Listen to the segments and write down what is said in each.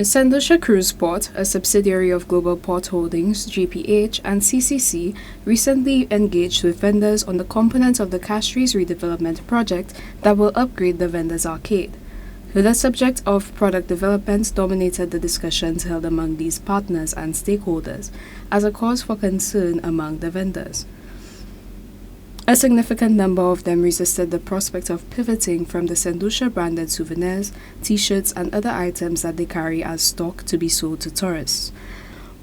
Saint Lucia Cruise Port, a subsidiary of Global Port Holdings (GPH) and CCC, recently engaged with vendors on the components of the Castries redevelopment project that will upgrade the vendors' arcade. The subject of product development dominated the discussions held among these partners and stakeholders as a cause for concern among the vendors. A significant number of them resisted the prospect of pivoting from the Saint Lucia branded souvenirs, t-shirts and other items that they carry as stock to be sold to tourists.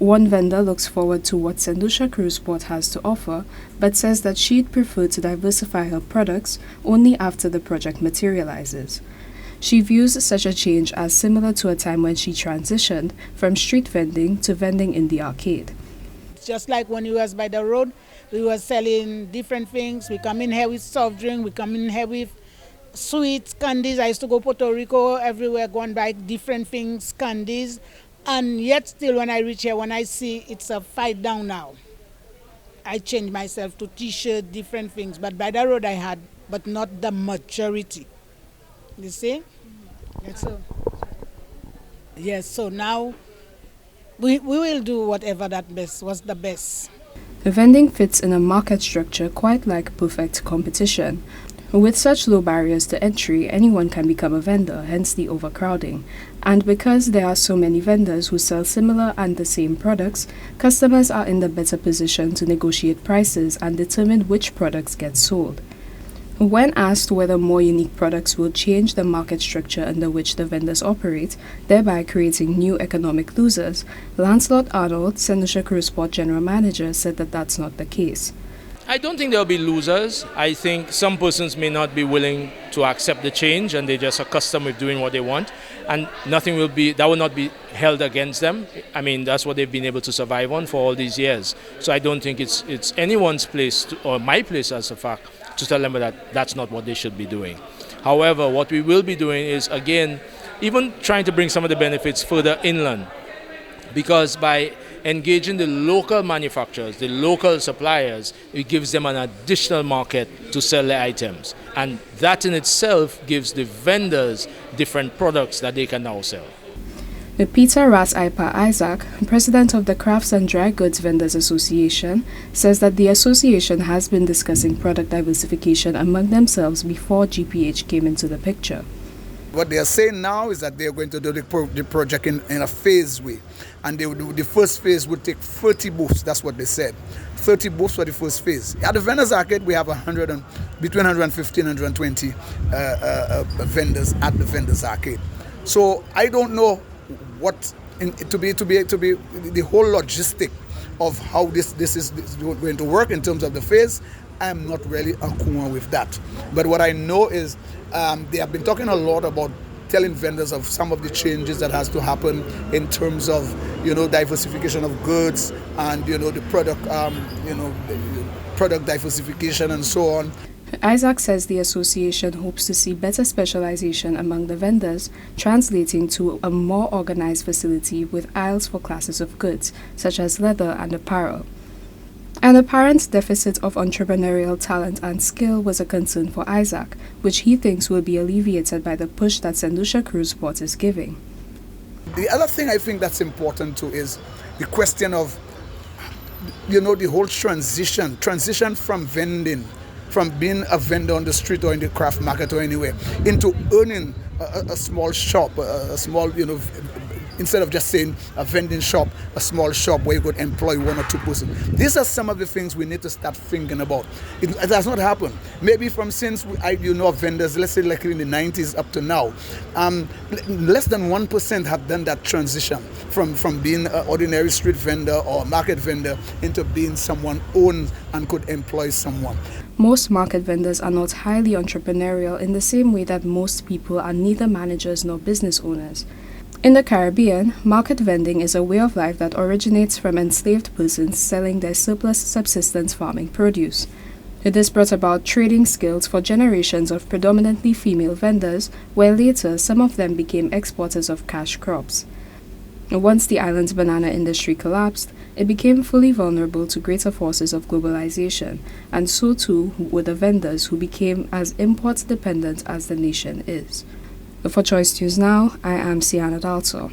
One vendor looks forward to what Saint Lucia Cruise Port has to offer, but says that she'd prefer to diversify her products only after the project materializes. She views such a change as similar to a time when she transitioned from street vending to vending in the arcade. Just like when we was by the road, we were selling different things. We come in here with soft drink, we come in here with sweets, candies. I used to go Puerto Rico, everywhere, go and buy different things, candies. And yet still when I reach here, when I see it's a fight down now, I change myself to t-shirt, different things. But by the road I had, but not the majority. You see? Yes, so now we will do whatever was the best. The vending fits in a market structure quite like perfect competition. With such low barriers to entry, anyone can become a vendor, hence the overcrowding. And because there are so many vendors who sell similar and the same products, customers are in the better position to negotiate prices and determine which products get sold. When asked whether more unique products will change the market structure under which the vendors operate, thereby creating new economic losers, Lancelot Arnold, Saint Lucia Cruise Port General Manager, said that that's not the case. I don't think there'll be losers. I think some persons may not be willing to accept the change and they're just accustomed with doing what they want, and that will not be held against them. I mean, that's what they've been able to survive on for all these years. So I don't think it's anyone's place, or my place as a fact, to tell them that that's not what they should be doing. However, what we will be doing is, again, even trying to bring some of the benefits further inland, because by engaging the local manufacturers, the local suppliers, it gives them an additional market to sell their items. And that in itself gives the vendors different products that they can now sell. Peter Ras-Ipa Isaac, president of the Crafts and Dry Goods Vendors Association, says that the association has been discussing product diversification among themselves before GPH came into the picture. What they are saying now is that they are going to do the project in a phased way. And the first phase would take 30 booths, that's what they said. 30 booths for the first phase. At the Vendors Arcade, we have between 150 and 120 vendors at the Vendors Arcade. So I don't know what to be the whole logistic of how this is going to work in terms of the phase. I'm not really acquainted with that. But what I know is they have been talking a lot about telling vendors of some of the changes that has to happen in terms of, diversification of goods and, the product diversification and so on. Isaac says the association hopes to see better specialization among the vendors, translating to a more organized facility with aisles for classes of goods, such as leather and apparel. An apparent deficit of entrepreneurial talent and skill was a concern for Isaac, which he thinks will be alleviated by the push that Saint Lucia Cruise Port is giving. The other thing I think that's important too is the question of, the whole transition from vending, from being a vendor on the street or in the craft market or anywhere, into owning a small shop, a small, instead of just saying a vending shop, a small shop where you could employ one or two persons. These are some of the things we need to start thinking about. It has not happened. Maybe since vendors, let's say like in the 90s up to now, less than 1% have done that transition from being an ordinary street vendor or market vendor into being someone owned and could employ someone. Most market vendors are not highly entrepreneurial in the same way that most people are neither managers nor business owners. In the Caribbean, market vending is a way of life that originates from enslaved persons selling their surplus subsistence farming produce. This brought about trading skills for generations of predominantly female vendors, where later some of them became exporters of cash crops. Once the island's banana industry collapsed, it became fully vulnerable to greater forces of globalization, and so too were the vendors, who became as import dependent as the nation is. For Choice News Now, I am Cianna Dalsan.